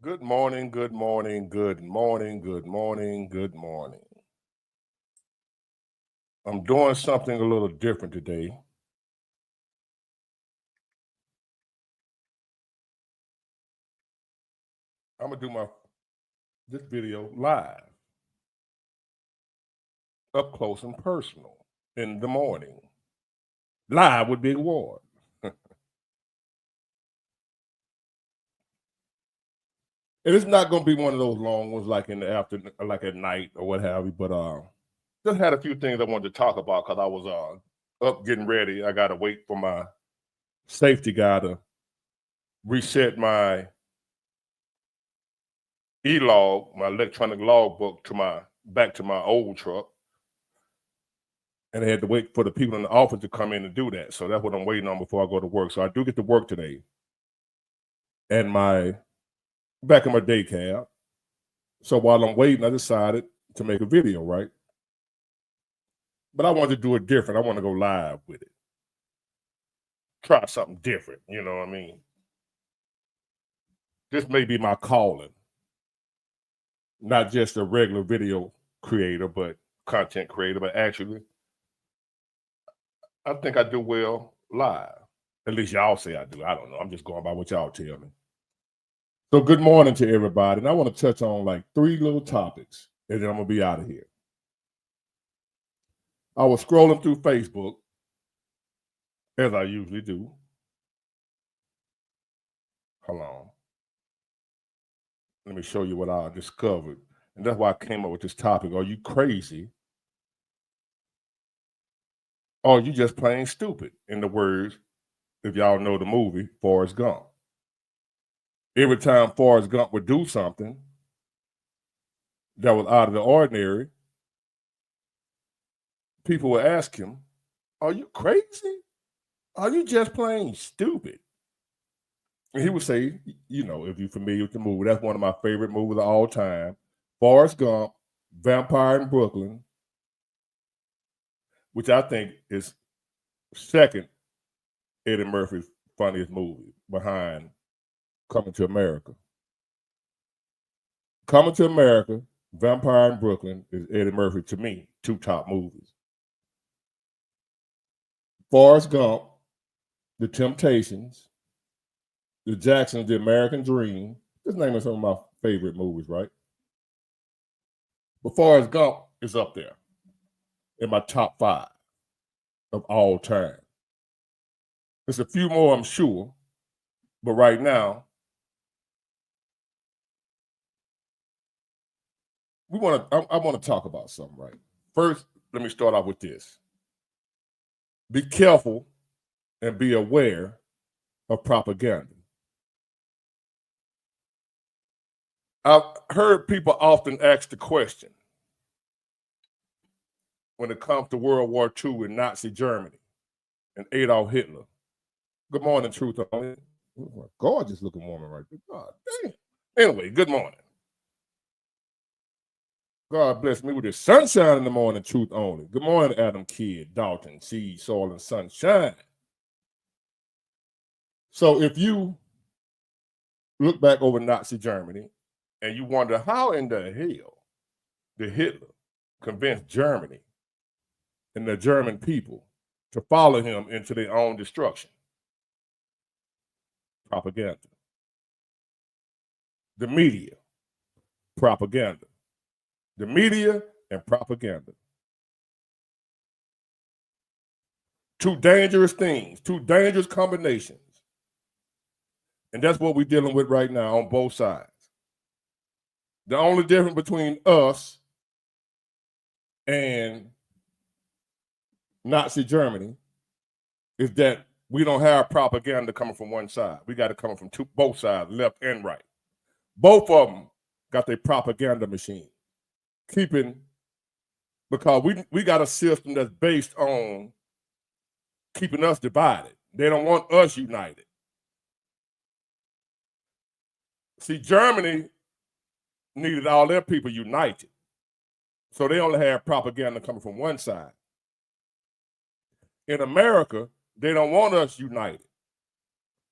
Good morning, good morning, good morning, good morning, good morning. I'm doing something a little different today. I'm gonna do this video live, up close and personal in the morning. Live with Big Ward. And it's not gonna be one of those long ones like in the afternoon, like at night or what have you, but just had a few things I wanted to talk about because I was up getting ready. I gotta wait for my safety guy to reset my e-log, my electronic logbook back to my old truck. And I had to wait for the people in the office to come in and do that. So that's what I'm waiting on before I go to work. So I do get to work today. And back in my day cab. So while I'm waiting, I decided to make a video, right? But I wanted to do it different. I want to go live with it. Try something different, you know what I mean? This may be my calling. Not just a regular video creator, but content creator, but actually I think I do well live. At least y'all say I do. I don't know. I'm just going by what y'all tell me. So good morning to everybody. And I want to touch on like 3 little topics, and then I'm going to be out of here. I was scrolling through Facebook, as I usually do. Hold on. Let me show you what I discovered. And that's why I came up with this topic. Are you crazy? Or are you just plain stupid? In the words, if y'all know the movie, Forrest Gump. Every time Forrest Gump would do something that was out of the ordinary, people would ask him, are you crazy? Are you just plain stupid? And he would say, you know, if you're familiar with the movie, that's one of my favorite movies of all time. Forrest Gump, Vampire in Brooklyn, which I think is second Eddie Murphy's funniest movie behind Coming to America. Coming to America, Vampire in Brooklyn is Eddie Murphy, to me, 2 top movies. Forrest Gump, The Temptations, The Jacksons, The American Dream. Just naming some of my favorite movies, right? But Forrest Gump is up there in my top 5 of all time. There's a few more, I'm sure, but right now, I want to talk about something, right? First, let me start off with this. Be careful and be aware of propaganda. I've heard people often ask the question when it comes to World War II and Nazi Germany and Adolf Hitler. Good morning, Truth Only. Gorgeous looking woman right there. God damn. Anyway, good morning. God bless me with the sunshine in the morning, Truth Only. Good morning, Adam Kidd, Dalton, Seed, Soil, and Sunshine. So if you look back over Nazi Germany and you wonder how in the hell did Hitler convince Germany and the German people to follow him into their own destruction? Propaganda. The media, propaganda. The media and propaganda. 2 dangerous things, 2 dangerous combinations. And that's what we're dealing with right now on both sides. The only difference between us and Nazi Germany is that we don't have propaganda coming from one side. We got it coming from both sides, left and right. Both of them got their propaganda machine. Because we got a system that's based on keeping us divided. They don't want us united. See, Germany needed all their people united. So they only have propaganda coming from one side. In America, they don't want us united.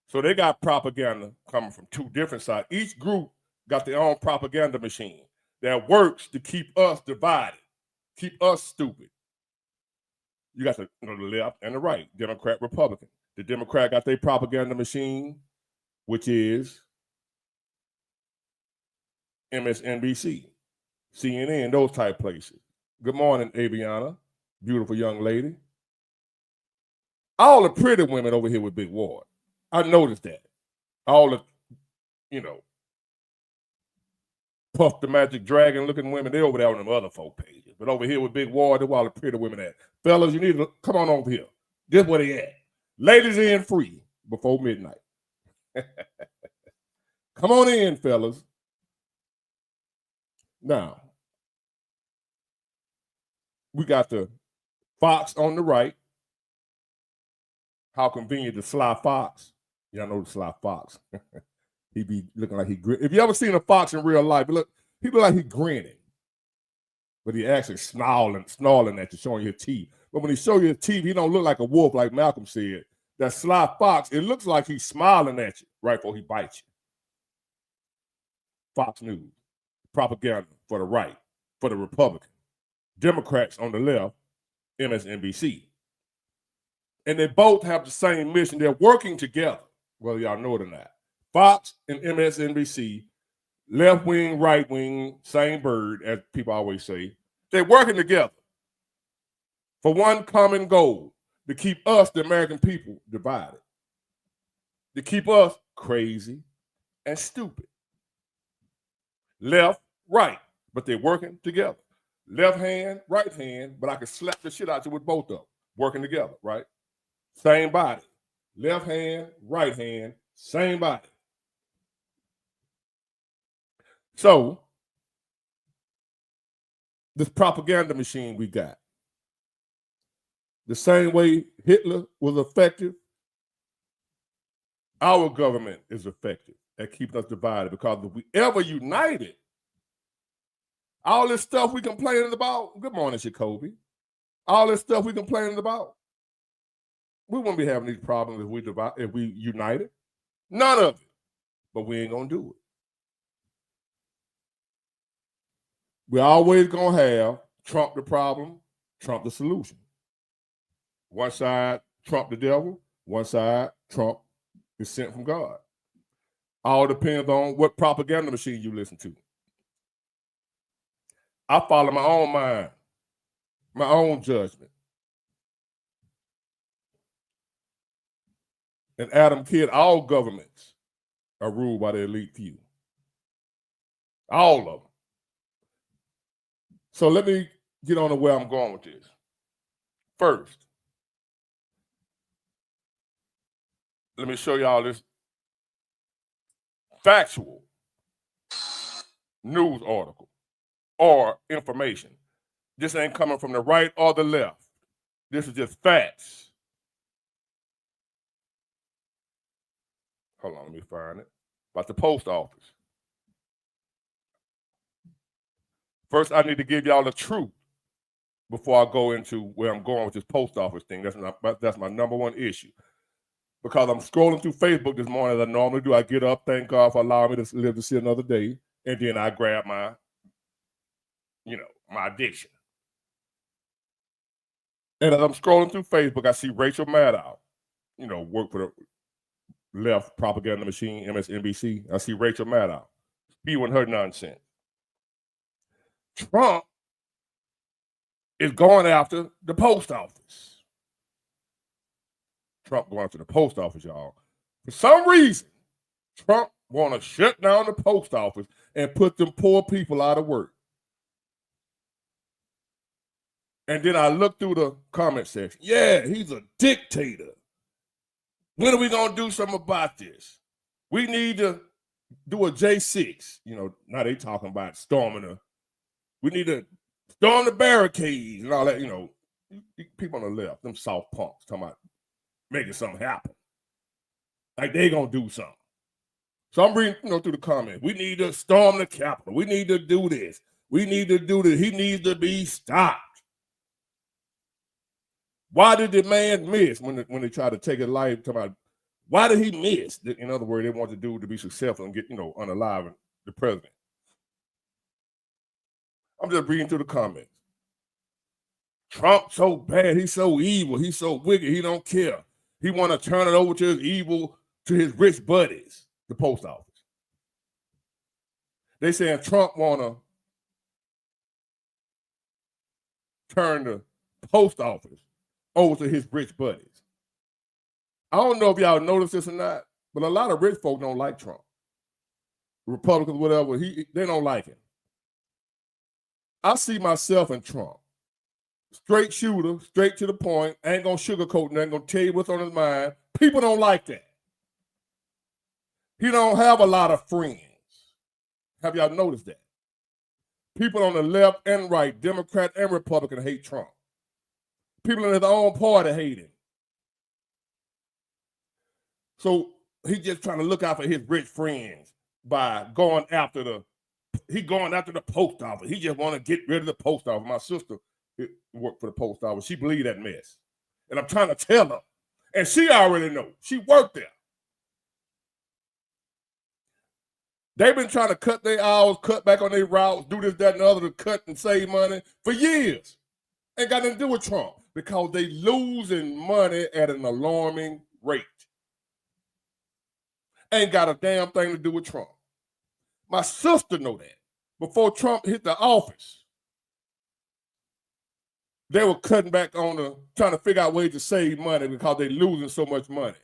So they got propaganda coming from 2 different sides. Each group got their own propaganda machine that works to keep us divided, keep us stupid. You got the left and the right, Democrat, Republican. The Democrat got their propaganda machine, which is MSNBC, CNN, those type places. Good morning, Aviana, beautiful young lady. All the pretty women over here with Big Ward. I noticed that. All the, Puff the Magic Dragon looking women, they're over there on them other folk pages. But over here with Big Ward, they're all the pretty women at. Fellas, you need to come on over here. This where they at. Ladies in free before midnight. Come on in, fellas. Now, we got the Fox on the right. How convenient, the Sly Fox. Y'all know the Sly Fox. He be looking like he grin. If you ever seen a fox in real life, he look like he grinning. But he actually snarling at you, showing your teeth. But when he show you his teeth, he don't look like a wolf, like Malcolm said. That Sly Fox, it looks like he's smiling at you right before he bites you. Fox News, propaganda for the right, for the Republican. Democrats on the left, MSNBC. And they both have the same mission. They're working together, whether y'all know it or not. Fox and MSNBC, left wing, right wing, same bird, as people always say. They're working together for one common goal, to keep us, the American people, divided. To keep us crazy and stupid. Left, right, but they're working together. Left hand, right hand, but I can slap the shit out you with both of them. Working together, right? Same body. Left hand, right hand, same body. So, this propaganda machine we got, the same way Hitler was effective, our government is effective at keeping us divided, because if we ever united, all this stuff we complaining about, good morning, Jacoby, all this stuff we complaining about, we wouldn't be having these problems if we united. None of it. But we ain't gonna do it. We're always gonna have Trump the problem, Trump the solution. One side, Trump the devil. One side, Trump is sent from God. All depends on what propaganda machine you listen to. I follow my own mind, my own judgment. And Adam Kidd, all governments are ruled by the elite few. All of them. So let me get on to where I'm going with this. First, let me show y'all this factual news article or information. This ain't coming from the right or the left. This is just facts. Hold on, let me find it. About the post office. First, I need to give y'all the truth before I go into where I'm going with this post office thing. That's my number one issue. Because I'm scrolling through Facebook this morning as I normally do. I get up, thank God for allowing me to live to see another day, and then I grab my addiction. And as I'm scrolling through Facebook, I see Rachel Maddow, work for the left propaganda machine, MSNBC. I see Rachel Maddow spewing her nonsense. Trump is going after the post office. Trump going after the post office, y'all. For some reason, Trump want to shut down the post office and put them poor people out of work. And then I look through the comment section. Yeah, he's a dictator. When are we going to do something about this? We need to do a J6. Now they talking about storming we need to storm the barricades and all that, people on the left, them soft punks talking about making something happen. Like they gonna do something. So I'm reading, through the comments. We need to storm the Capitol. We need to do this. We need to do this. He needs to be stopped. Why did the man miss when they tried to take his life? Why did he miss? In other words, they want the dude to be successful and get, unalive the president. I'm just reading through the comments. Trump so bad, he's so evil, he's so wicked, he don't care. He want to turn it over to his evil, to his rich buddies, the post office. They saying Trump want to turn the post office over to his rich buddies. I don't know if y'all noticed this or not, but a lot of rich folk don't like Trump. Republicans, whatever, they don't like him. I see myself in Trump. Straight shooter, straight to the point, ain't gonna sugarcoat nothing, gonna tell you what's on his mind. People don't like that. He don't have a lot of friends. Have y'all noticed that? People on the left and right, Democrat and Republican, hate Trump. People in his own party hate him. So he's just trying to look out for his rich friends by going after the post office. He just want to get rid of the post office. My sister worked for the post office. She believed that mess. And I'm trying to tell her. And she already knows. She worked there. They've been trying to cut their hours, cut back on their routes, do this, that, and the other to cut and save money for years. Ain't got nothing to do with Trump because they losing money at an alarming rate. Ain't got a damn thing to do with Trump. My sister know that. Before Trump hit the office, they were cutting back on trying to figure out ways to save money because they losing so much money.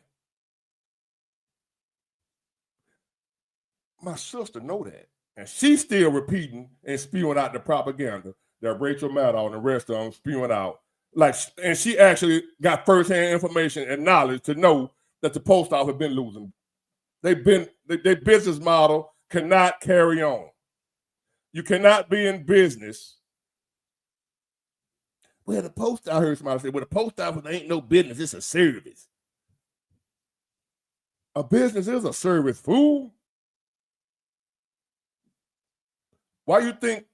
My sister know that. And she's still repeating and spewing out the propaganda that Rachel Maddow and the rest of them spewing out. And she actually got firsthand information and knowledge to know that the post office been losing. Their business model cannot carry on. You cannot be in business. Well, I heard somebody say, well, the post office ain't no business, it's a service. A business is a service, fool. Why you think,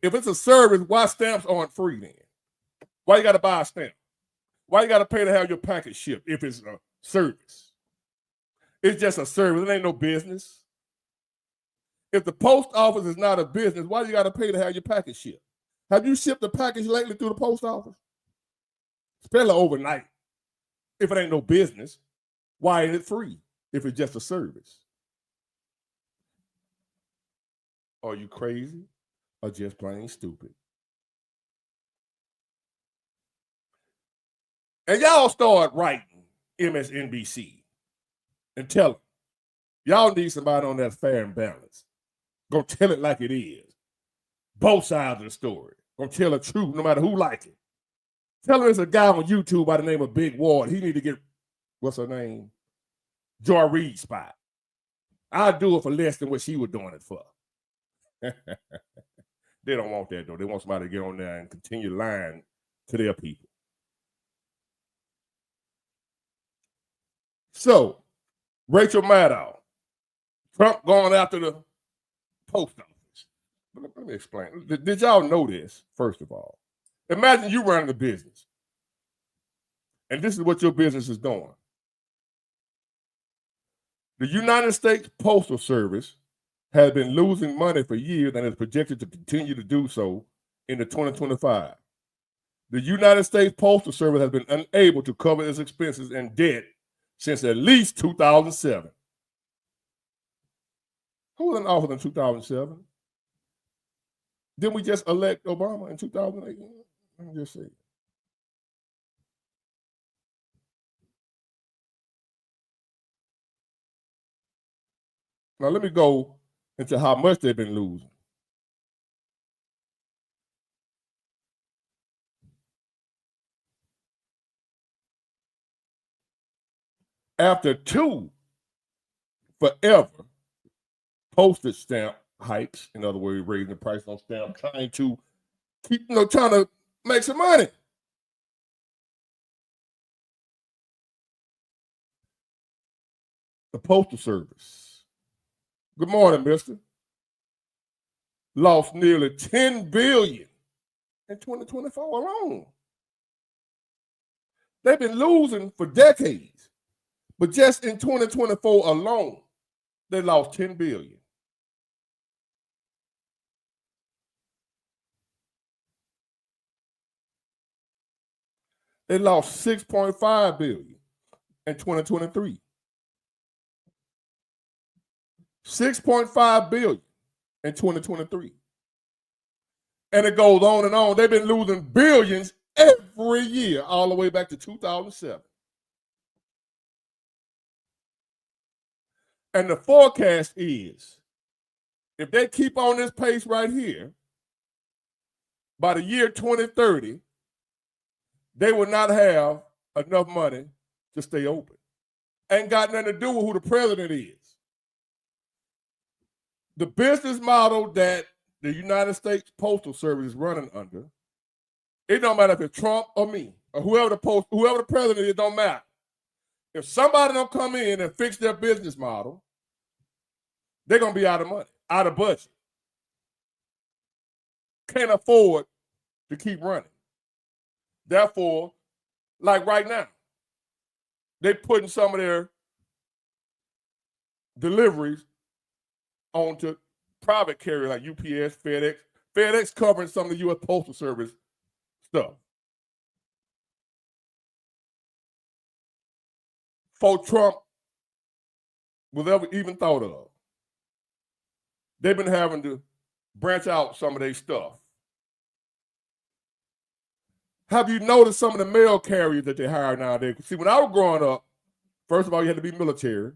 if it's a service, why stamps aren't free then? Why you got to buy a stamp? Why you got to pay to have your package shipped if it's a service? It's just a service. It ain't no business. If the post office is not a business, why you got to pay to have your package shipped? Have you shipped a package lately through the post office? Especially overnight. If it ain't no business, why ain't it free if it's just a service? Are you crazy or just plain stupid? And y'all start writing MSNBC and tell them, y'all need somebody on that's fair and balanced. Gonna tell it like it is. Both sides of the story. Gonna tell the truth no matter who like it. Tell them there's a guy on YouTube by the name of Big Ward. He need to get, what's her name? Joy Reid spot. I'll do it for less than what she was doing it for. They don't want that, though. They want somebody to get on there and continue lying to their people. So, Rachel Maddow, Trump going after the post office. Let me explain. Did y'all know this, first of all? Imagine you running a business, and this is what your business is doing. The United States Postal Service has been losing money for years and is projected to continue to do so into 2025. The United States Postal Service has been unable to cover its expenses and debt since at least 2007. Who was in office in 2007? Didn't we just elect Obama in 2008? Let me just say. Now let me go into how much they've been losing. After two forever postage stamp hikes, in other words, raising the price on stamp, trying to make some money. The Postal Service, good morning, mister, lost nearly $10 billion in 2024 alone. They've been losing for decades, but just in 2024 alone, they lost $10 billion. They lost $6.5 billion in 2023. $6.5 billion in 2023. And it goes on and on. They've been losing billions every year, all the way back to 2007. And the forecast is, if they keep on this pace right here, by the year 2030, they will not have enough money to stay open. Ain't got nothing to do with who the president is. The business model that the United States Postal Service is running under, it don't matter if it's Trump or me or whoever the president is, it don't matter. If somebody don't come in and fix their business model, they're gonna be out of money, out of budget. Can't afford to keep running. Therefore, like right now, they're putting some of their deliveries onto private carriers like UPS, FedEx. FedEx covering some of the U.S. Postal Service stuff. Before Trump was ever even thought of, they've been having to branch out some of their stuff. Have you noticed some of the mail carriers that they hire nowadays? See, when I was growing up, first of all, you had to be military.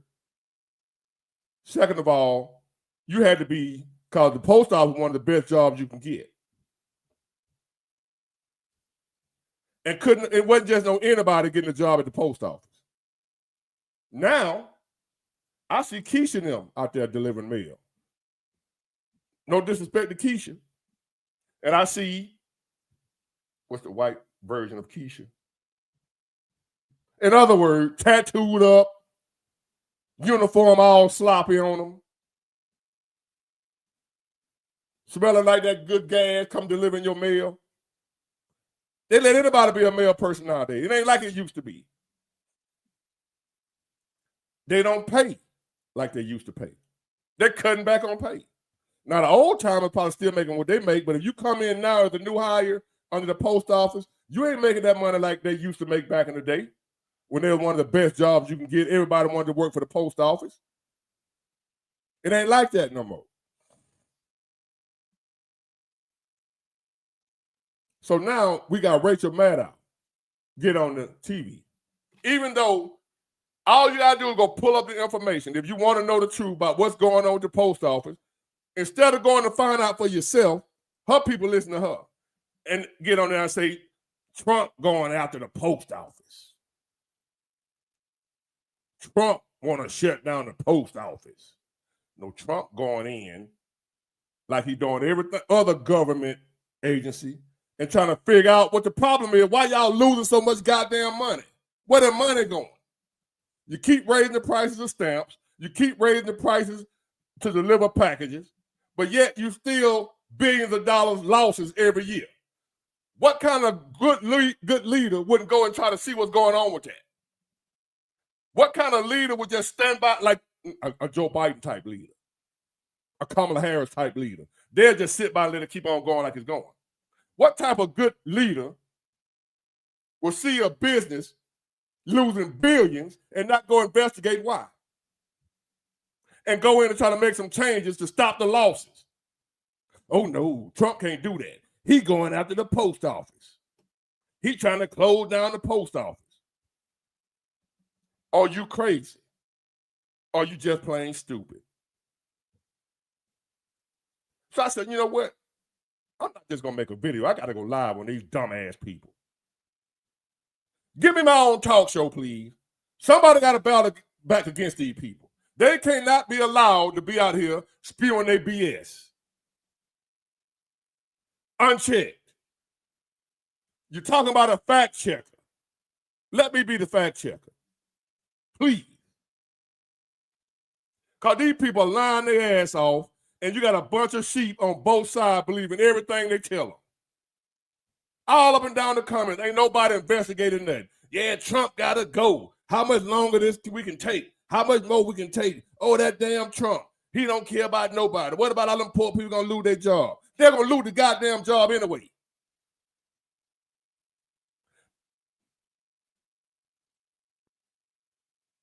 Second of all, you had to be, because the post office was one of the best jobs you can get. And it wasn't just no anybody getting a job at the post office. Now, I see Keisha and them out there delivering mail. No disrespect to Keisha. And I see, what's the white version of Keisha? In other words, tattooed up, uniform all sloppy on them, smelling like that good gas, come delivering your mail. They let anybody be a mail person nowadays. It ain't like it used to be. They don't pay like they used to pay. They're cutting back on pay. Now, the old timers probably still making what they make, but if you come in now as a new hire under the post office, you ain't making that money like they used to make back in the day when they were one of the best jobs you can get. Everybody wanted to work for the post office. It ain't like that no more. So now we got Rachel Maddow get on the TV. Even though all you got to do is go pull up the information. If you want to know the truth about what's going on with the post office, instead of going to find out for yourself, her people listen to her and get on there and say, Trump going after the post office. Trump want to shut down the post office. No, Trump going in like he doing every other government agency and trying to figure out what the problem is. Why y'all losing so much goddamn money? Where the money going? You keep raising the prices of stamps. You keep raising the prices to deliver packages, but yet you still billions of dollars losses every year. What kind of good leader wouldn't go and try to see what's going on with that? What kind of leader would just stand by like a Joe Biden type leader, a Kamala Harris type leader? They'll just sit by and let it keep on going like it's going. What type of good leader will see a business losing billions and not go investigate why? And go in and try to make some changes to stop the losses. Oh no, Trump can't do that. He going after the post office. He trying to close down the post office. Are you crazy? Or are you just plain stupid? So I said, you know what? I'm not just gonna make a video. I gotta go live on these dumbass people. Give me my own talk show, please. Somebody got to battle back against these people. They cannot be allowed to be out here spewing their BS. Unchecked. You're talking about a fact checker. Let me be the fact checker. Please. Because these people are lying their ass off, and you got a bunch of sheep on both sides believing everything they tell them. All up and down the comments, ain't nobody investigating that. Yeah, Trump got to go. How much longer this we can take? How much more we can take? Oh, that damn Trump. He don't care about nobody. What about all them poor people going to lose their job? They're going to lose the goddamn job anyway.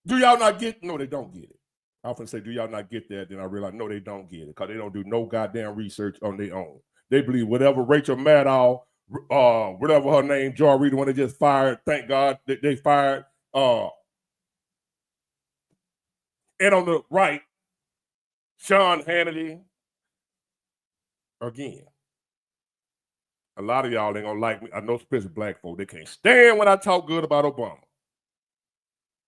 Do y'all not get? No, they don't get it. I often say, do y'all not get that? Then I realize, no, they don't get it because they don't do no goddamn research on their own. They believe whatever Rachel Maddow, whatever her name, Joy Reid, when they just fired, thank God that they fired. And on the right, Sean Hannity. Again, a lot of y'all ain't gonna like me. I know, especially black folk, they can't stand when I talk good about Obama.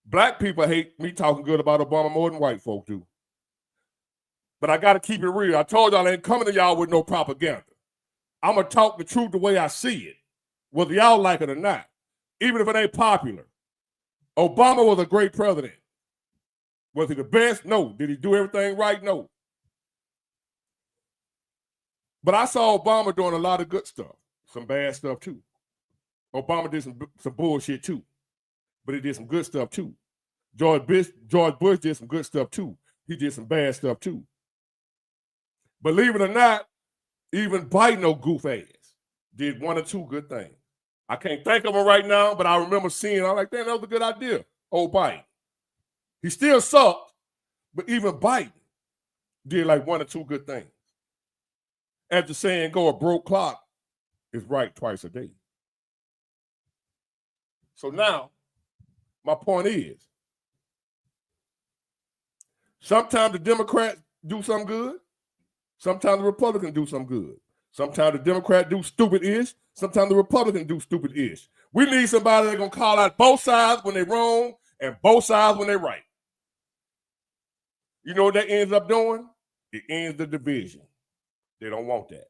Black people hate me talking good about Obama more than white folk do. But I got to keep it real. I told y'all I ain't coming to y'all with no propaganda. I'm going to talk the truth the way I see it, whether y'all like it or not, even if it ain't popular. Obama was a great president. Was he the best? No. Did he do everything right? No. But I saw Obama doing a lot of good stuff, some bad stuff too. Obama did some bullshit too, but he did some good stuff too. George Bush did some good stuff too. He did some bad stuff too. Believe it or not, even Biden, no goof ass, did one or two good things. I can't think of them right now, but I remember seeing, I'm like, damn, that was a good idea. Old Biden. He still sucked, but even Biden did like one or two good things. As the saying go, a broke clock is right twice a day. So now, my point is, sometimes the Democrats do something good. Sometimes the Republicans do something good. Sometimes the Democrats do stupid-ish. Sometimes the Republicans do stupid-ish. We need somebody that's going to call out both sides when they're wrong and both sides when they're right. You know what that ends up doing? It ends the division. They don't want that.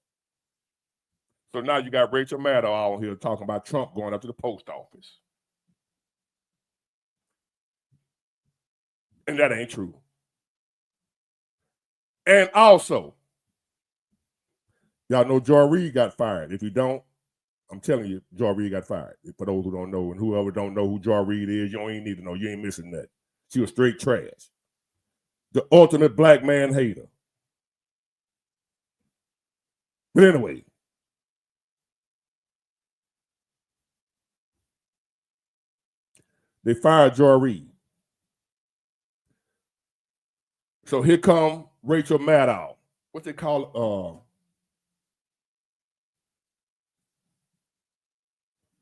So now you got Rachel Maddow out here talking about Trump going up to the post office. And that ain't true. And also, y'all know Joy Reid got fired. If you don't, I'm telling you, Joy Reid got fired. For those who don't know, and whoever don't know who Joy Reid is, you don't even need to know. You ain't missing that. She was straight trash. The ultimate black man hater. But anyway, they fired Joy Reid. So here come Rachel Maddow. What they call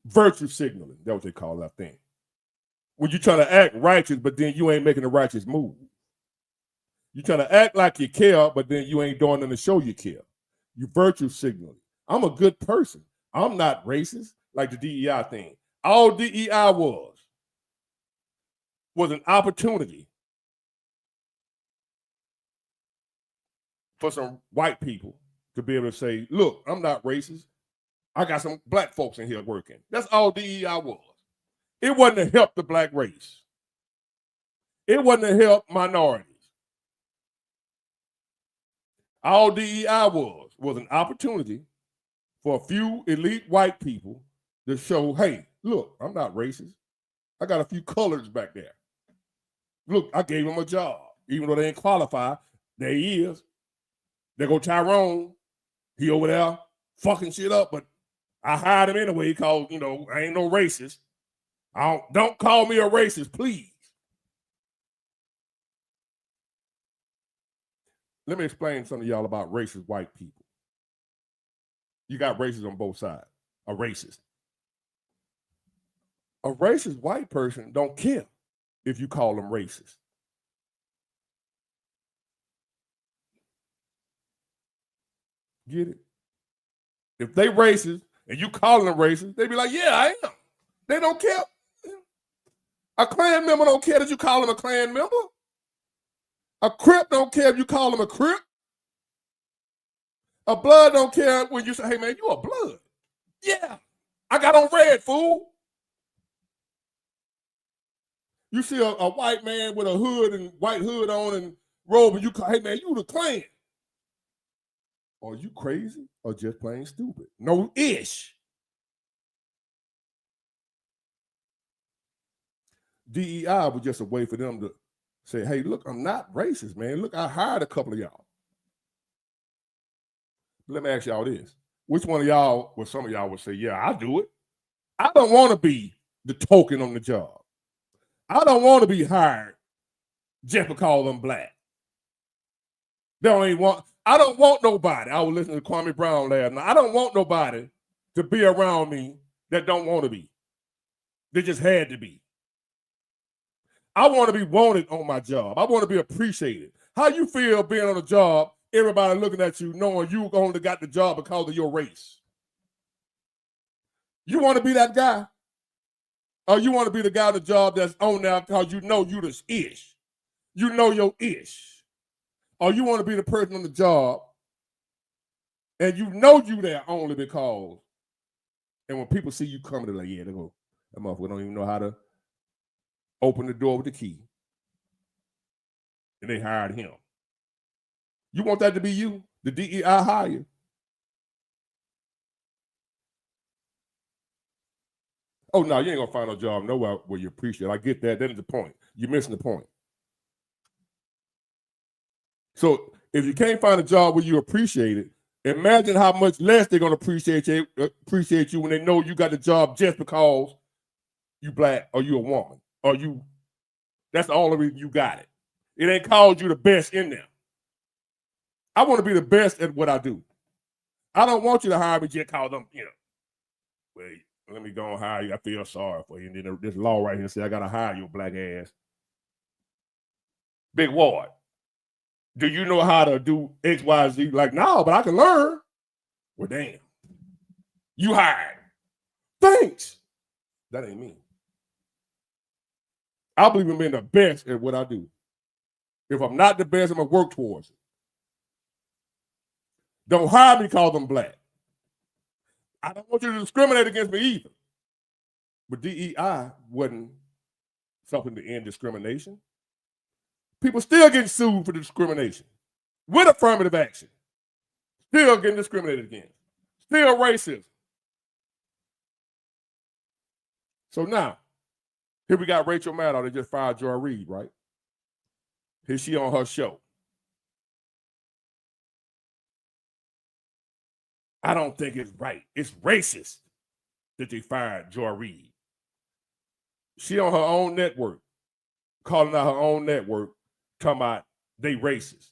virtue signaling. That's what they call it, I think. When you're trying to act righteous, but then you ain't making a righteous move. You're trying to act like you care, but then you ain't doing nothing to show you care. You virtue signaling. I'm a good person. I'm not racist, like the DEI thing. All DEI was an opportunity for some white people to be able to say, look, I'm not racist. I got some black folks in here working. That's all DEI was. It wasn't to help the black race. It wasn't to help minorities. All DEI was an opportunity for a few elite white people to show, hey, look, I'm not racist. I got a few colors back there. Look, I gave him a job. Even though they ain't qualified, there he is. There go Tyrone. He over there fucking shit up, but I hired him anyway because, I ain't no racist. Don't call me a racist, please. Let me explain something to y'all about racist white people. You got racists on both sides. A racist. A racist white person don't care if you call them racist. Get it? If they racist and you calling them racist, they be like, yeah, I am. They don't care. A Klan member don't care that you call him a Klan member. A Crip don't care if you call him a Crip. A Blood don't care when you say, hey, man, you a Blood. Yeah, I got on red, fool. You see a white man with a hood and white hood on and robe, and you call, hey, man, you the Klan. Are you crazy or just plain stupid? No ish. DEI was just a way for them to say, hey, look, I'm not racist, man. Look, I hired a couple of y'all. Let me ask y'all this. Which one of y'all, well, some of y'all would say, yeah, I'll do it. I don't want to be the token on the job. I don't want to be hired just because I'm black. They don't even want. I don't want nobody. I was listening to Kwame Brown last night. I don't want nobody to be around me that don't want to be. They just had to be. I want to be wanted on my job. I want to be appreciated. How you feel being on a job, everybody looking at you, knowing you only got the job because of your race? You want to be that guy? Or you want to be the guy on the job that's on there because you know you the ish. You know your ish. Or you want to be the person on the job and you know you there only because. And when people see you coming, they're like, yeah, they go, that motherfucker don't even know how to open the door with the key. And they hired him. You want that to be you? The DEI hire? Oh, no, you ain't going to find no job nowhere where you appreciate it. I get that. That is the point. You're missing the point. So if you can't find a job where you appreciate it, imagine how much less they're going to appreciate you when they know you got the job just because you black or you a woman or you. That's the only reason you got it. It ain't called you the best in there. I want to be the best at what I do. I don't want you to hire me just because I'm, wait, let me go and hire you. I feel sorry for you. And then this law right here says I got to hire your black ass. Big Ward. Do you know how to do X, Y, Z? Like, no, but I can learn. Well, damn. You hired. Thanks. That ain't me. I believe in being the best at what I do. If I'm not the best, I'm going to work towards it. Don't hire me because I'm black. I don't want you to discriminate against me either. But DEI wasn't something to end discrimination. People still getting sued for discrimination with affirmative action. Still getting discriminated against. Still racism. So now, here we got Rachel Maddow. They just fired Joy Reid, right? Here she on her show. I don't think it's right. It's racist that they fired Joy Reid. She on her own network, calling out her own network, talking about they racist.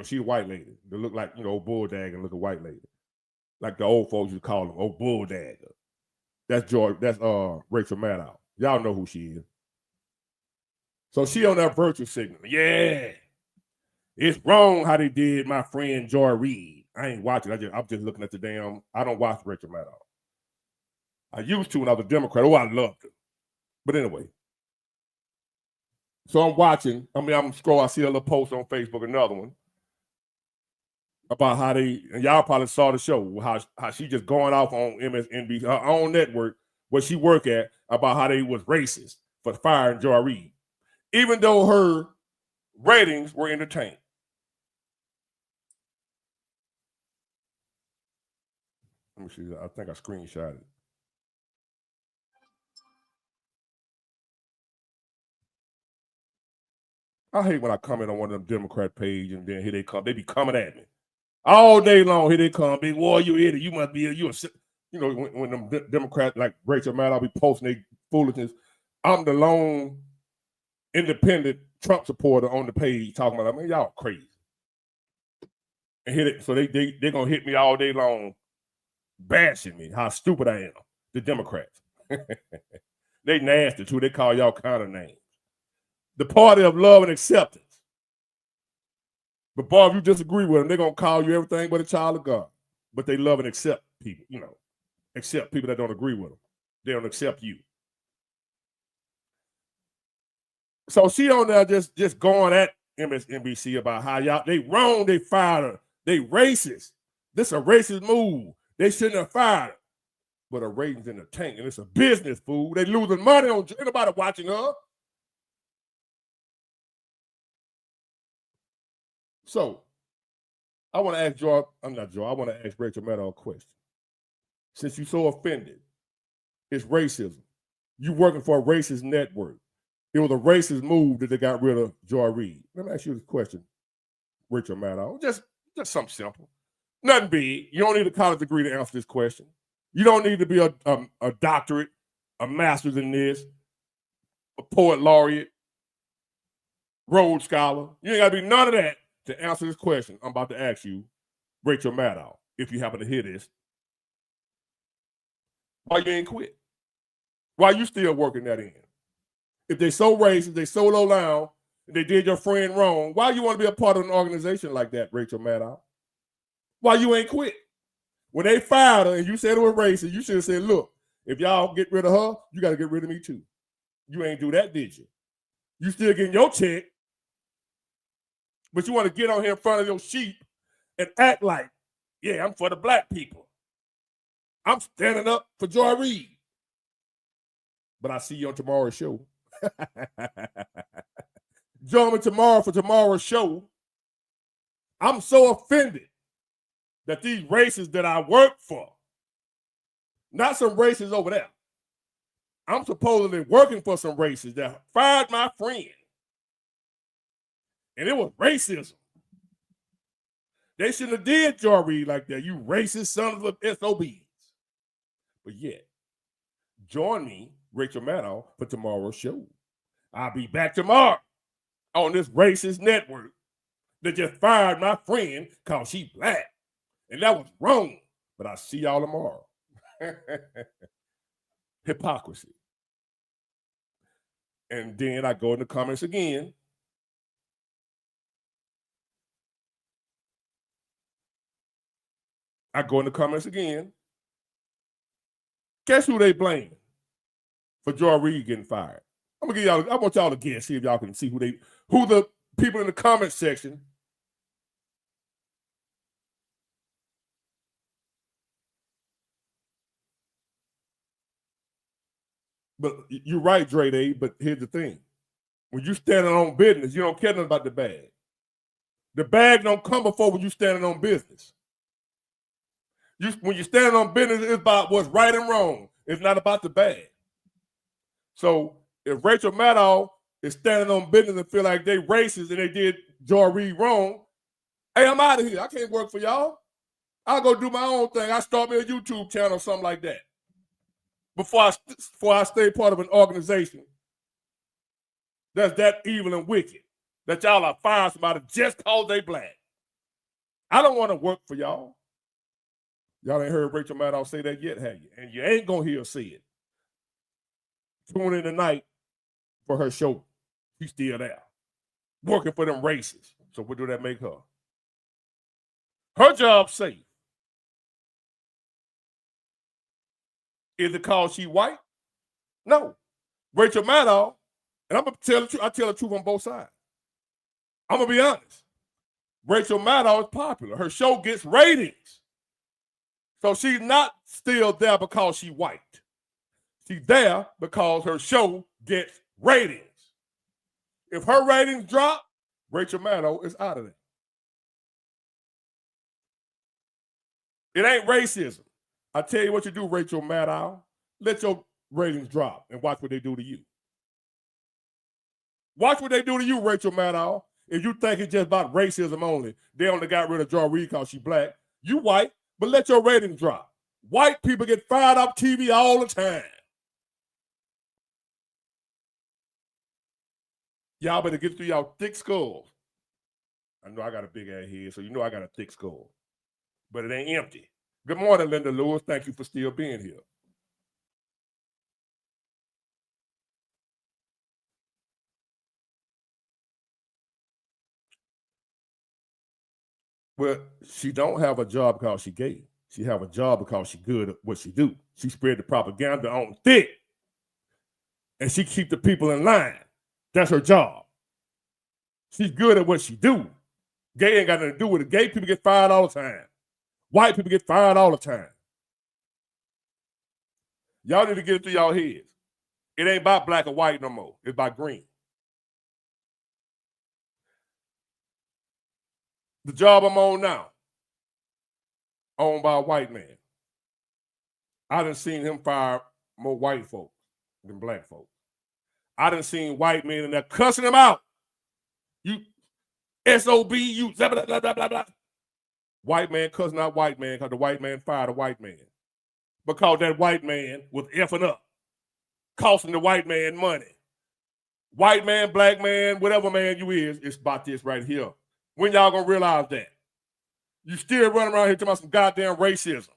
She a white lady. They look like, old bulldagger and look a white lady. Like the old folks used to call them, old bulldagger. That's Rachel Maddow. Y'all know who she is. So she on that virtue signal. Yeah. It's wrong how they did my friend Joy Reid. I ain't watching. I'm just looking at I don't watch Rachel Maddow. I used to when I was a Democrat. Oh, I loved her. But anyway. So I'm watching. I'm scrolling. I see a little post on Facebook, another one, about how and y'all probably saw the show, how she just going off on MSNBC, her own network, where she work at, about how they was racist for firing Joy Reid, even though her ratings were entertained. Let me see. I think I screenshot it. I hate when I comment on one of them Democrat page and then here they come. They be coming at me all day long. Here they come. Big war, you idiot. You must be when them Democrats like Rachel Maddow be posting their foolishness. I'm the lone independent Trump supporter on the page talking about, y'all crazy. And hit it. So they gonna hit me all day long, bashing me how stupid I am. The Democrats. They nasty too. They call y'all kind of names. The party of love and acceptance. But boy, if you disagree with them, they're going to call you everything but a child of God. But they love and accept people, accept people that don't agree with them. They don't accept you. So she on there just going at MSNBC about how y'all, they wrong, they fired her. They racist. This a racist move. They shouldn't have fired her. But her ratings in the tank, and it's a business, fool. They losing money on anybody watching her. So, I want to ask I want to ask Rachel Maddow a question. Since you're so offended, it's racism. You working for a racist network. It was a racist move that they got rid of Joy Reid. Let me ask you this question, Rachel Maddow. Just something simple. Nothing big. You don't need a college degree to answer this question. You don't need to be a doctorate, a master's in this, a poet laureate. Rhodes Scholar. You ain't got to be none of that to answer this question I'm about to ask you, Rachel Maddow, if you happen to hear this. Why you ain't quit? Why you still working that in? If they so racist, they so low down, and they did your friend wrong, why you want to be a part of an organization like that, Rachel Maddow? Why you ain't quit? When they fired her and you said it was racist, you should have said, look, if y'all get rid of her, you got to get rid of me too. You ain't do that, did you? You still getting your check, but you want to get on here in front of your sheep and act like, yeah, I'm for the black people. I'm standing up for Joy Reid. But I see you on tomorrow's show. Join me tomorrow for tomorrow's show. I'm so offended that these racists that I work for, not some racists over there, I'm supposedly working for some racists that fired my friend. And it was racism. They shouldn't have did Joy Reid like that, you racist sons of SOBs. But yet, join me, Rachel Maddow, for tomorrow's show. I'll be back tomorrow on this racist network that just fired my friend because she black. And that was wrong. But I'll see y'all tomorrow. Hypocrisy. And then I go in the comments again. Guess who they blame for Joy Reid getting fired? I'm gonna give y'all. I want y'all to guess. See if y'all can see who the people in the comment section. But you're right, Dre Day. But here's the thing: when you standing on business, you don't care nothing about the bag. The bag don't come before when you standing on business. When you're standing on business, it's about what's right and wrong. It's not about the bag. So if Rachel Maddow is standing on business and feel like they racist and they did Joy Reid wrong, hey, I'm out of here. I can't work for y'all. I'll go do my own thing. I start me a YouTube channel or something like that. Before I stay part of an organization that's that evil and wicked, that y'all are firing somebody just cause they black. I don't want to work for y'all. Y'all ain't heard Rachel Maddow say that yet, have you? And you ain't going to hear her say it. Tune in tonight for her show. She's still there. Working for them racists. So what do that make her? Her job safe. Is it cause she white? No. Rachel Maddow, and I'm going to tell the truth. I tell the truth on both sides. I'm going to be honest. Rachel Maddow is popular. Her show gets ratings. So she's not still there because she's white. She's there because her show gets ratings. If her ratings drop, Rachel Maddow is out of there. It ain't racism. I tell you what you do, Rachel Maddow. Let your ratings drop and watch what they do to you. Watch what they do to you, Rachel Maddow. If you think it's just about racism only, they only got rid of Joy Reid because she's black. You white, but let your ratings drop. White people get fired off TV all the time. Y'all better get through y'all thick skulls. I know I got a big ass head, so you know I got a thick skull. But it ain't empty. Good morning, Linda Lewis. Thank you for still being here. Well, she don't have a job because she gay. She have a job because she good at what she do. She spread the propaganda on thick. And she keep the people in line. That's her job. She's good at what she do. Gay ain't got nothing to do with it. Gay people get fired all the time. White people get fired all the time. Y'all need to get it through y'all heads. It ain't about black or white no more. It's about green. The job I'm on now, owned by a white man. I done seen him fire more white folks than black folks. I done seen white men in there cussing him out. You SOB, you blah, blah, blah, blah, blah, blah. White man cussing out white man because the white man fired a white man. Because that white man was effing up, costing the white man money. White man, black man, whatever man you is, it's about this right here. When y'all gonna realize that? You still running around here talking about some goddamn racism.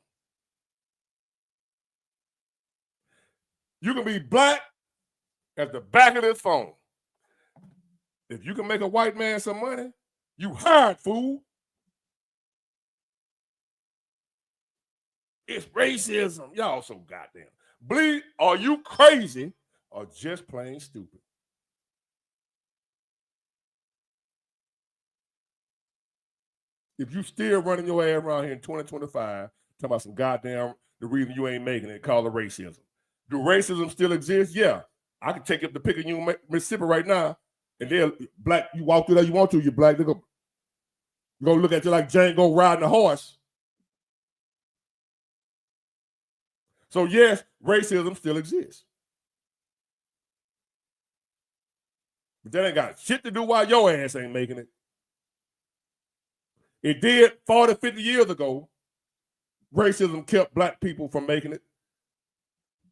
You can be black at the back of this phone. If you can make a white man some money, you hired, fool. It's racism. Y'all so goddamn. Bleed, are you crazy or just plain stupid? If you still running your ass around here in 2025, talking about some goddamn, the reason you ain't making it, call it racism. Do racism still exist? Yeah. I can take up the Picayune, Mississippi right now, and they're black, you walk through there, you want to, you're black, they're gonna look at you like Django riding a horse. So yes, racism still exists. But that ain't got shit to do why your ass ain't making it. It did 40, 50 years ago. Racism kept black people from making it.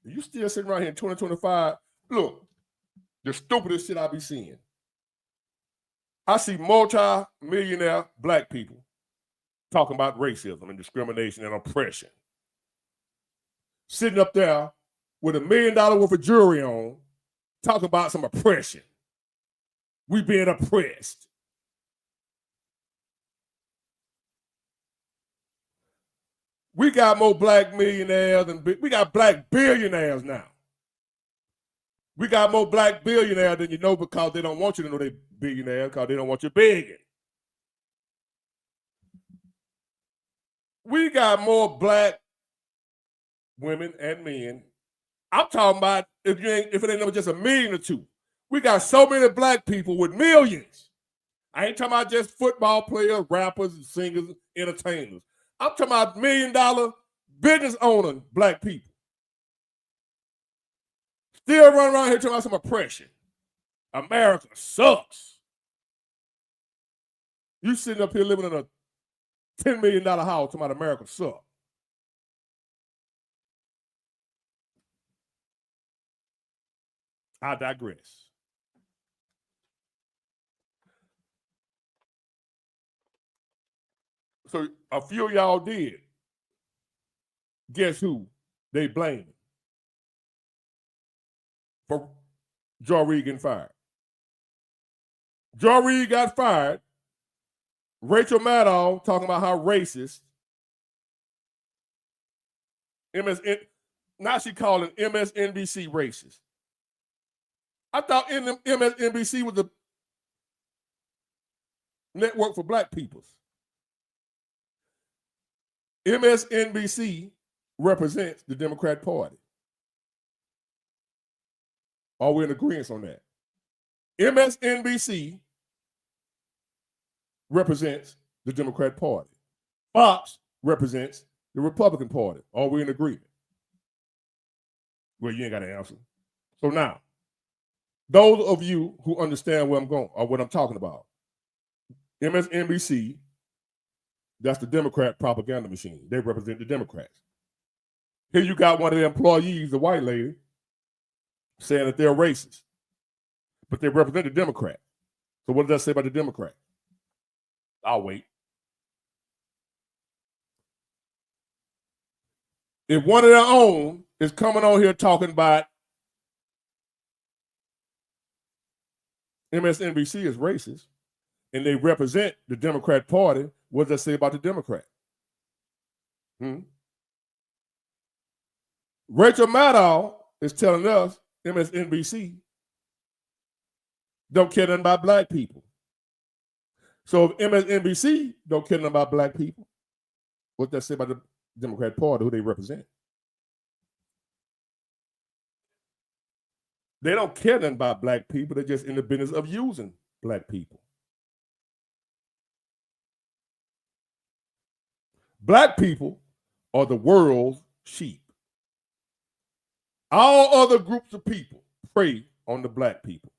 You still sitting right here in 2025. Look, the stupidest shit I be seeing. I see multi-millionaire black people talking about racism and discrimination and oppression. Sitting up there with $1 million worth of jewelry on, talking about some oppression. We being oppressed. We got more black millionaires than we got black billionaires now. We got more black billionaires than you know because they don't want you to know they're billionaires because they don't want you begging. We got more black women and men. I'm talking about if it ain't just $1 million or $2 million. We got so many black people with millions. I ain't talking about just football players, rappers, singers, entertainers. I'm talking about $1 million business owning black people. Still running around here talking about some oppression. America sucks. You sitting up here living in a $10 million house talking about America sucks. I digress. So a few of y'all did. Guess who they blame for Joe Reed getting fired? Joe Reed got fired. Rachel Maddow talking about how racist. Now she calling MSNBC racist. I thought MSNBC was the network for black peoples. MSNBC represents the Democrat Party. Are we in agreement on that? MSNBC represents the Democrat Party. Fox represents the Republican Party. Are we in agreement? Well, you ain't got to answer. So now, those of you who understand where I'm going or what I'm talking about, MSNBC, that's the Democrat propaganda machine. They represent the Democrats. Here you got one of the employees, the white lady, saying that they're racist, but they represent the Democrat. So what does that say about the Democrat? I'll wait. If one of their own is coming on here talking about MSNBC is racist and they represent the Democrat Party, what does that say about the Democrat? Rachel Maddow is telling us MSNBC don't care nothing about black people. So if MSNBC don't care nothing about black people, what does that say about the Democrat Party, who they represent? They don't care nothing about black people. They're just in the business of using black people. Black people are the world's sheep. All other groups of people prey on the black people,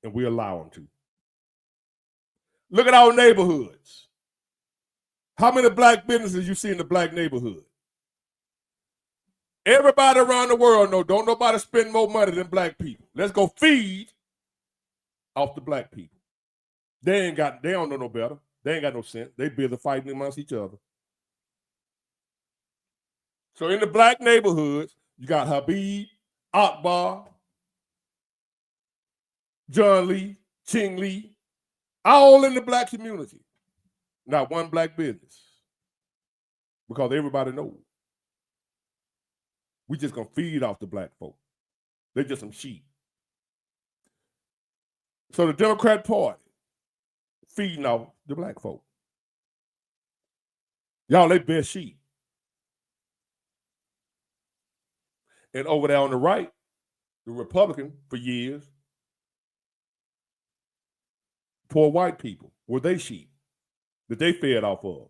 and we allow them to. Look at our neighborhoods. How many black businesses you see in the black neighborhood? Everybody around the world know, don't nobody spend more money than black people. Let's go feed off the black people. They don't know no better. They ain't got no sense. They busy fighting amongst each other. So in the black neighborhoods, you got Habib, Akbar, John Lee, Ching Lee, all in the black community. Not one black business. Because everybody knows. We just gonna feed off the black folk. They're just some sheep. So the Democrat Party feeding off the black folk. Y'all, they best sheep. And over there on the right, the Republican for years, poor white people were they sheep that they fed off of.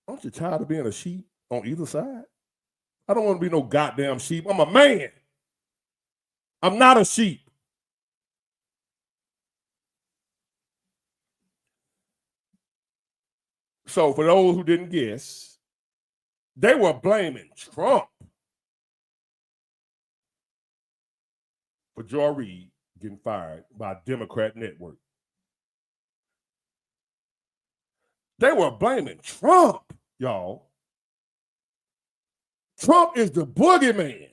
Aren't you tired of being a sheep on either side? I don't want to be no goddamn sheep. I'm a man. I'm not a sheep. So for those who didn't guess, they were blaming Trump for Joy Reid getting fired by a Democrat network. They were blaming Trump, y'all. Trump is the boogeyman.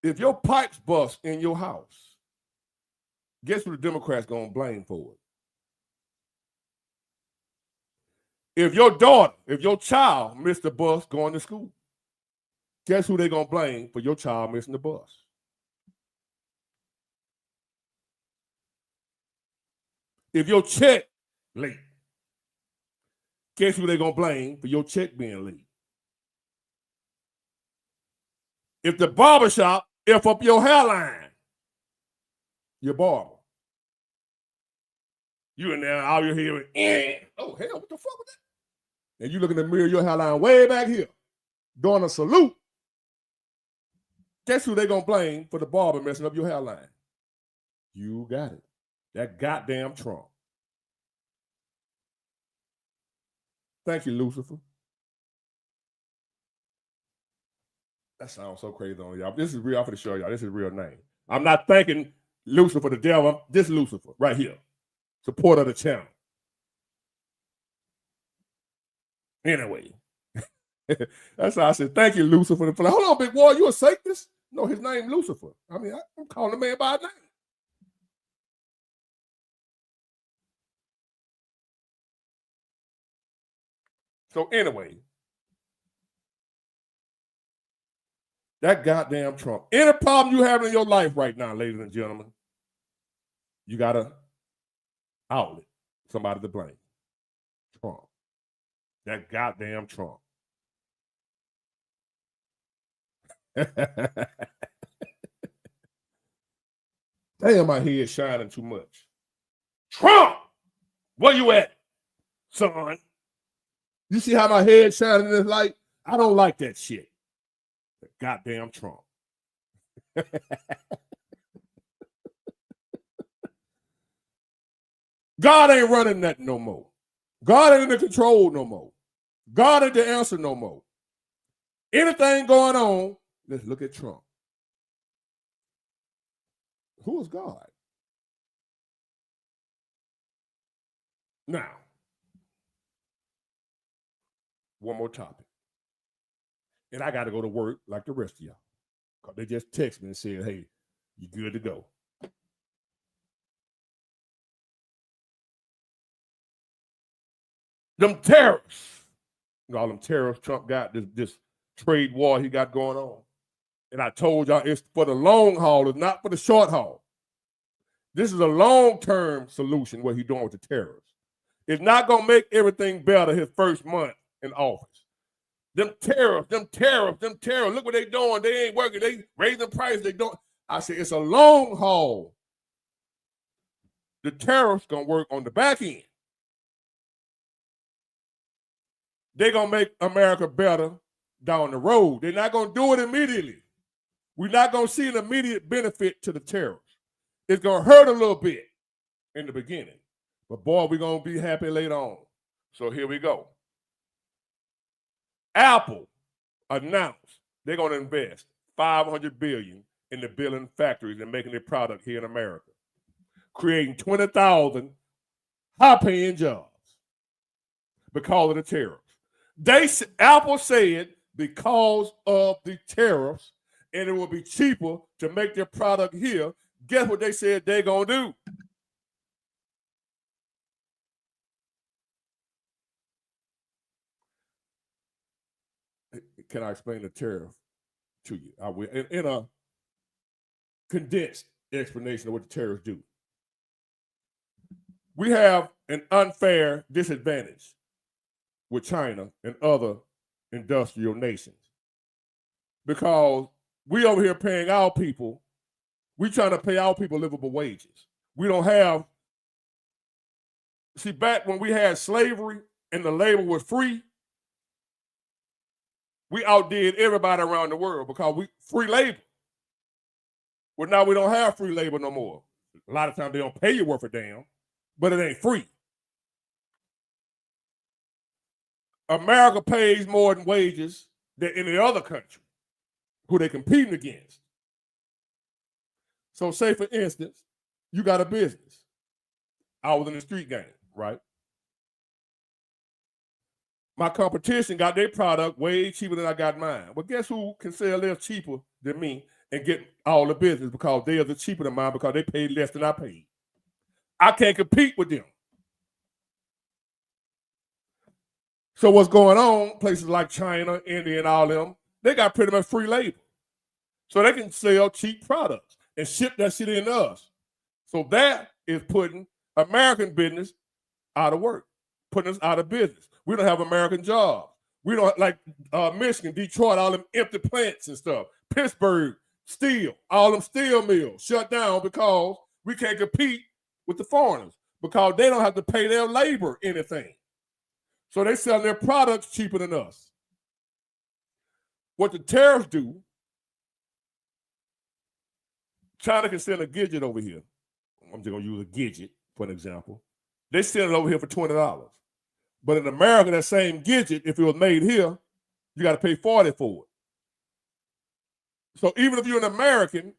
If your pipes bust in your house, guess who the Democrats gonna blame for it? If your child missed the bus going to school, guess who they gonna blame for your child missing the bus? If your check late, guess who they gonna blame for your check being late? If the barbershop F up your hairline, your barber. You in there, all you hear is, oh hell, what the fuck was that? And you look in the mirror, your hairline way back here, doing a salute. Guess who they gonna blame for the barber messing up your hairline? You got it. That goddamn Trump. Thank you, Lucifer. That sounds so crazy on y'all. This is real. I'm going to show y'all. This is real name. I'm not thanking Lucifer, the devil. This Lucifer right here. Support of the channel. Anyway. That's how I said, thank you, Lucifer. Hold on, big boy. You a Satanist? No, his name Lucifer. I mean, I'm calling the man by his name. So anyway, that goddamn Trump. Any problem you have in your life right now, ladies and gentlemen, you got to outlet somebody to blame. Trump. That goddamn Trump. Damn, my head shining too much. Trump! Where you at, son? You see how my head shining in this light? I don't like that shit. The goddamn Trump. God ain't running that no more. God ain't in control no more. God ain't the answer no more. Anything going on, let's look at Trump. Who is God? Now, one more topic. And I got to go to work like the rest of y'all. Because they just text me and said, hey, you good to go. Them tariffs. All them tariffs Trump got, this trade war he got going on. And I told y'all it's for the long haul, it's not for the short haul. This is a long-term solution, what he's doing with the tariffs. It's not going to make everything better his first month in office. Them tariffs. Look what they doing. They ain't working. They raising prices. They don't. I said, it's a long haul. The tariffs going to work on the back end. They're going to make America better down the road. They're not going to do it immediately. We're not going to see an immediate benefit to the tariffs. It's going to hurt a little bit in the beginning. But boy, we're going to be happy later on. So here we go. Apple announced they're going to invest $500 billion in the building factories and making their product here in America, creating 20,000 high-paying jobs because of the tariffs. Apple said because of the tariffs, and it will be cheaper to make their product here. Guess what they said they're going to do? Can I explain the tariff to you? I will. In a condensed explanation of what the tariffs do. We have an unfair disadvantage with China and other industrial nations because we over here paying our people, we trying to pay our people livable wages. We don't have, see, back when we had slavery and the labor was free, we outdid everybody around the world because we free labor. Well, now we don't have free labor no more. A lot of times they don't pay you worth a damn, but it ain't free. America pays more in wages than any other country who they competing against. So say, for instance, you got a business. I was in the street game, right? My competition got their product way cheaper than I got mine. Well, guess who can sell theirs cheaper than me and get all the business because theirs are cheaper than mine because they paid less than I paid. I can't compete with them. So what's going on, places like China, India, and all them, they got pretty much free labor. So they can sell cheap products and ship that shit in to us. So that is putting American business out of work, putting us out of business. We don't have American jobs. We don't, like Michigan, Detroit, all them empty plants and stuff. Pittsburgh, steel, all them steel mills shut down because we can't compete with the foreigners because they don't have to pay their labor anything. So they sell their products cheaper than us. What the tariffs do, China can send a gadget over here. I'm just going to use a gadget for an example. They send it over here for $20. But in America, that same gadget, if it was made here, you got to pay $40 for it. So even if you're an American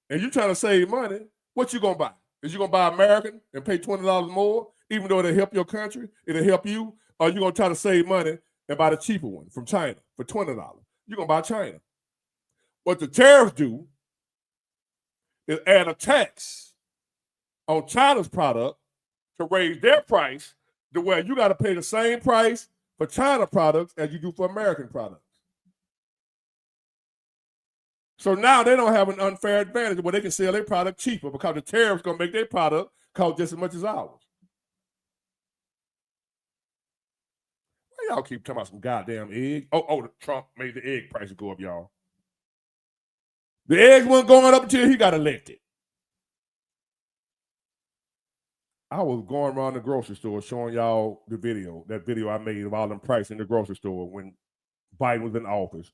and you're trying to save money, what you going to buy? Is you going to buy American and pay $20 more, even though it'll help your country, it'll help you, or you going to try to save money and buy the cheaper one from China for $20? You're going to buy China. What the tariffs do is add a tax on China's product to raise their price to where you got to pay the same price for China products as you do for American products. So now they don't have an unfair advantage where they can sell their product cheaper because the tariffs going to make their product cost just as much as ours. Why y'all keep talking about some goddamn eggs? Oh, Trump made the egg prices go up, y'all. The eggs weren't going up until he got elected. I was going around the grocery store showing y'all the video, that video I made of all them prices in the grocery store when Biden was in office.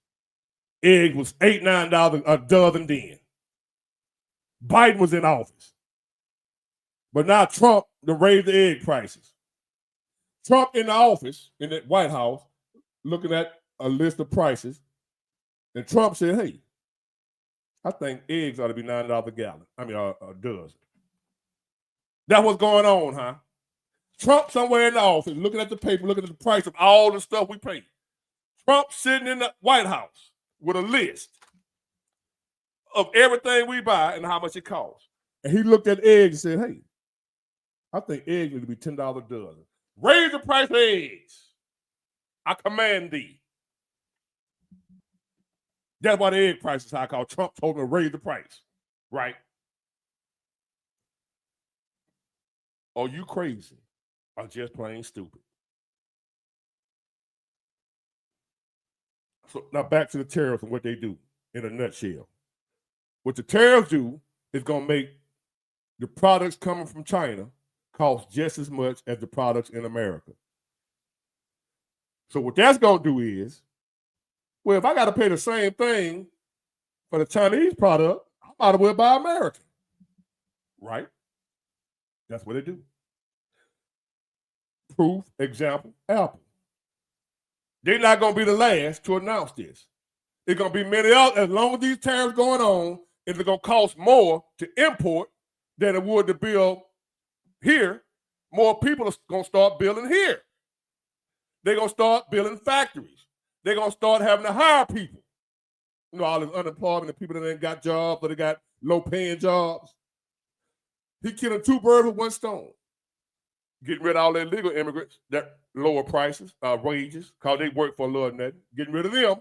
Egg was $8, $9 a dozen then. Biden was in office. But now Trump done raised the egg prices. Trump in the office, in the White House, looking at a list of prices, and Trump said, hey, I think eggs ought to be $9 a gallon. I mean, a dozen. That's what's going on, huh? Trump somewhere in the office, looking at the paper, looking at the price of all the stuff we pay. Trump sitting in the White House with a list of everything we buy and how much it costs. And he looked at eggs and said, hey, I think eggs need to be $10 a dozen. Raise the price of eggs. I command thee. That's why the egg price is high, because Trump told him to raise the price, right? Are you crazy or just plain stupid? So now back to the tariffs and what they do in a nutshell. What the tariffs do is going to make the products coming from China cost just as much as the products in America. So what that's going to do is, well, if I got to pay the same thing for the Chinese product, I might as well buy American, right? That's what they do. Proof, example, Apple. They're not going to be the last to announce this. It's going to be many others. As long as these tariffs going on, it's going to cost more to import than it would to build here. More people are going to start building here. They're going to start building factories. They're going to start having to hire people. You know, all this unemployment, the people that ain't got jobs or they got low-paying jobs. He killing two birds with one stone. Getting rid of all the illegal immigrants that lower prices, wages, because they work for a little nothing. Getting rid of them.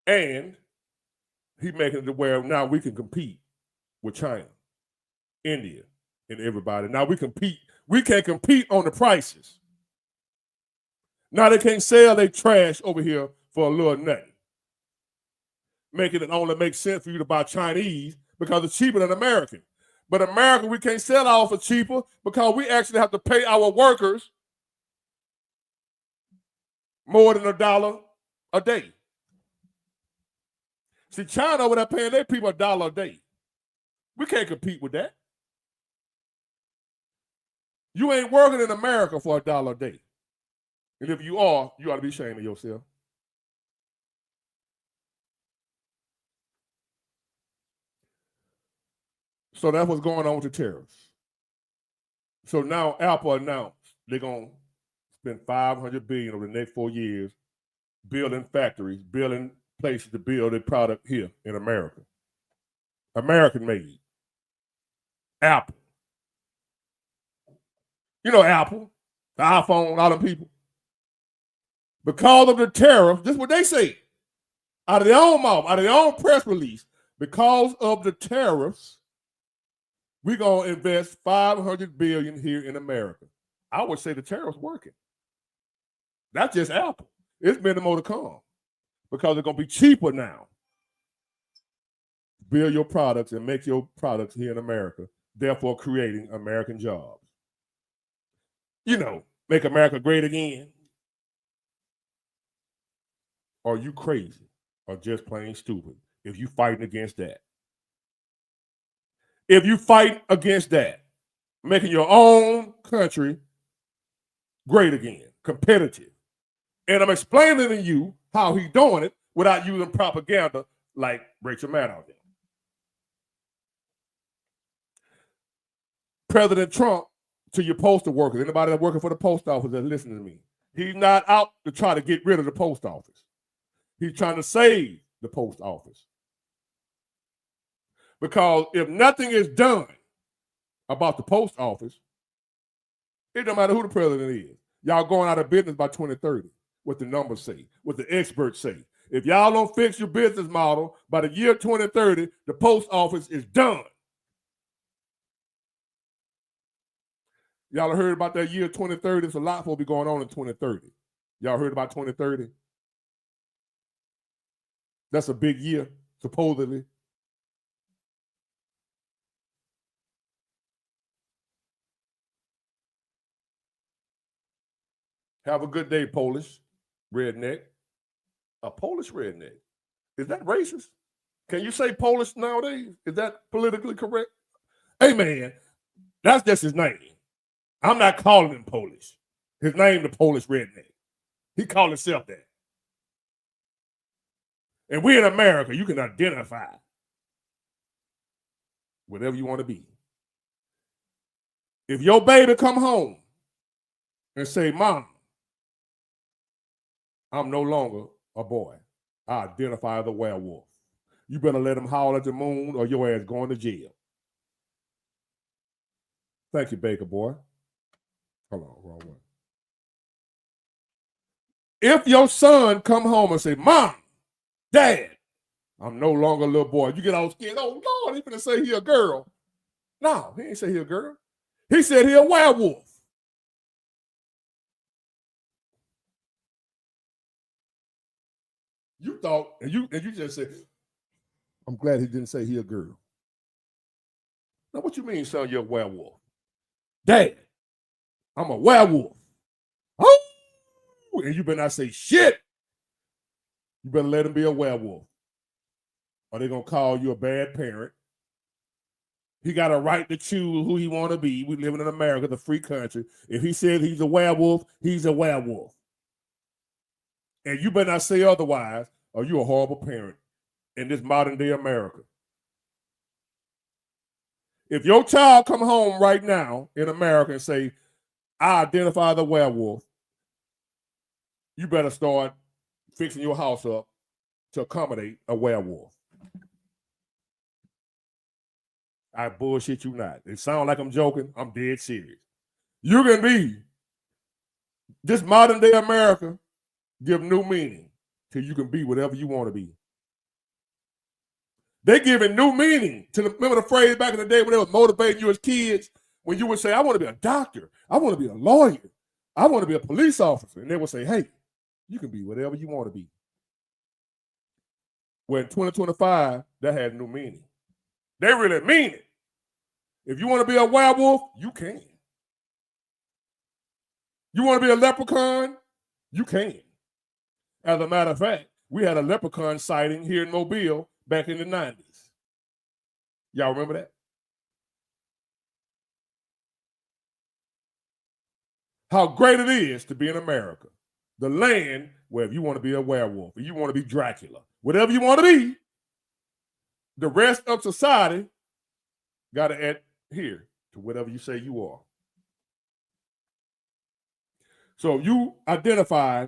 And he making it to where now we can compete with China, India, and everybody. Now we compete. We can't compete on the prices. Now they can't sell their trash over here for a little nothing. Making it only make sense for you to buy Chinese because it's cheaper than American. But American, we can't sell ours for cheaper because we actually have to pay our workers more than $1 a day. See, China over there paying their people $1 a day. We can't compete with that. You ain't working in America for $1 a day. And if you are, you ought to be ashamed of yourself. So that's what's going on with the tariffs. So now Apple announced they're going to spend $500 billion over the next 4 years building factories, building places to build their product here in America. American made. Apple. You know Apple, the iPhone, all them people. Because of the tariff, this is what they say. Out of their own mouth, out of their own press release, because of the tariffs, we're going to invest $500 billion here in America. I would say the tariff's working. That's just Apple. It's been more to come because it's going to be cheaper now. Build your products and make your products here in America, therefore creating American jobs. You know, make America great again. Are you crazy or just plain stupid if you fighting against that? If you fight against that, making your own country great again, competitive. And I'm explaining to you how he's doing it without using propaganda like Rachel Maddow did. President Trump, to your postal workers, anybody that's working for the post office that's listening to me, he's not out to try to get rid of the post office. He's trying to save the post office. Because if nothing is done about the post office, it don't matter who the president is. Y'all going out of business by 2030, what the numbers say, what the experts say. If y'all don't fix your business model, by the year 2030, the post office is done. Y'all heard about that year 2030? There's a lot will be going on in 2030. Y'all heard about 2030? That's a big year, supposedly. Have a good day, Polish redneck. A Polish redneck. Is that racist? Can you say Polish nowadays? Is that politically correct? Hey, man, that's just his name. I'm not calling him Polish. His name, the Polish redneck. He called himself that. And we're in America. You can identify whatever you want to be. If your baby come home and say, Mom, I'm no longer a boy. I identify as a werewolf. You better let him howl at the moon or your ass going to jail. Thank you, Baker boy. Hold on, wrong one. If your son come home and say, Mom, Dad, I'm no longer a little boy. You get all scared. Oh, Lord, he's going to say he a girl. No, he ain't say he a girl. He said he a werewolf. You thought, and you just said, I'm glad he didn't say he a girl. Now, what you mean, son, you're a werewolf? Dad, I'm a werewolf. Oh, and you better not say shit. You better let him be a werewolf. Or they're going to call you a bad parent. He got a right to choose who he want to be. We living in America, the free country. If he says he's a werewolf, he's a werewolf. And you better not say otherwise, or you're a horrible parent in this modern day America. If your child come home right now in America and say, I identify the werewolf, you better start fixing your house up to accommodate a werewolf. I bullshit you not. It sounds like I'm joking. I'm dead serious. You can be, this modern day America give new meaning till you can be whatever you want to be. They giving new meaning to remember the phrase back in the day when they was motivating you as kids, when you would say, I want to be a doctor, I want to be a lawyer, I want to be a police officer. And they would say, hey, you can be whatever you want to be. Well, in 2025, that has new meaning. They really mean it. If you want to be a werewolf, you can. You want to be a leprechaun, you can. As a matter of fact, we had a leprechaun sighting here in Mobile back in the 90s. Y'all remember that? How great it is to be in America, the land where if you want to be a werewolf, if you want to be Dracula, whatever you want to be, the rest of society got to adhere to whatever you say you are. So if you identify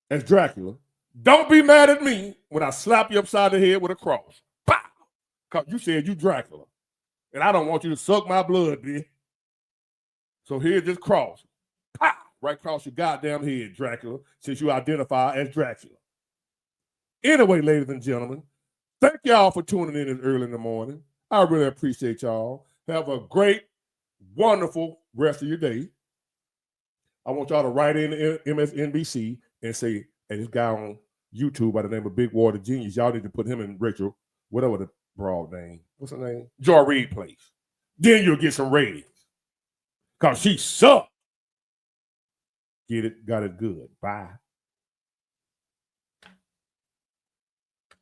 as Dracula, don't be mad at me when I slap you upside the head with a cross. Pow! Because you said you Dracula. And I don't want you to suck my blood, bitch. So here's this cross. Pow! Right across your goddamn head, Dracula, since you identify as Dracula. Anyway, ladies and gentlemen, thank y'all for tuning in this early in the morning. I really appreciate y'all. Have a great, wonderful rest of your day. I want y'all to write in MSNBC and say, hey, this guy on YouTube by the name of Big Water Genius, y'all need to put him in Rachel, whatever the broad name. What's her name? Joy Reid place. Then you'll get some ratings. Because she sucked. Get it, got it good. Bye.